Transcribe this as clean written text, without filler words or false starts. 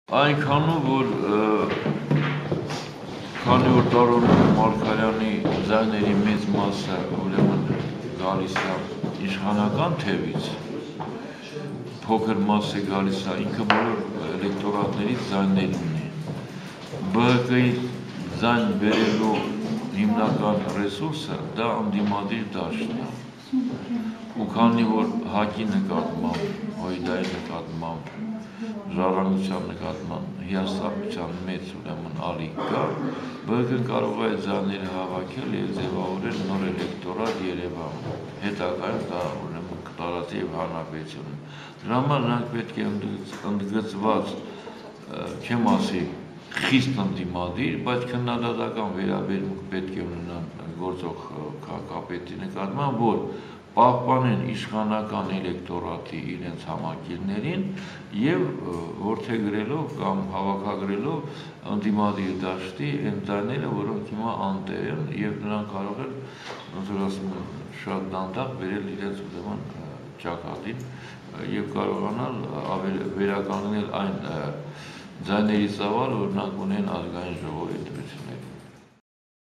Այնքանով, որ քանի որ Տարօրինակ Մարգարյանի ձայների մեծ մասը ուրեմն գալիս է իշխանական թևից, փոքր մաս է գալիս է ինքը բոլոր էլեկտորատներից ձայներ ունի։ ԲՀԿ-ի ձայն բերելու հիմնական ռեսուրսը դա անդիմադիր դաշտն է։ Ու քանի որ ՀԱԿ-ի նկատմամբ, ՀՅԴ-ի նկատմամբ, Ժառանգության նկատմամբ հիասթափության մեծ ուրեմն ալիք կա, ԲՀԿ-ն կարող է ձայները հավաքել եւ ձևավորել նոր էլեկտորատ Երևանում, հետագայում դա ուրեմն կտարածի եւ հանրապետությունում։ Դրա համար նրանք պետք է ընդգծված, չեմ ասի խիստ ընդդիմադիր, բայց քննադատական վերաբերմունք պետք է ունենան գործող քաղաքապետի նկատմամբ, որ պահպանեն իշխանական էլեկտորատի իրենց համակիրներին եւ որդեգրելով կամ հավաքագրելով ընդդիմադիր դաշտի այն ձայները, որոնք հիմա անտեր են եւ նրանք կարող են, ոնց որ ասում են, շատ դանդաղ բերել իրենց ուրեմն ճակատին եւ կարողանալ վերականգնել այն ձայների ծավալը, որ նրանք ունեն ազգային ժողովի ընտրություններին։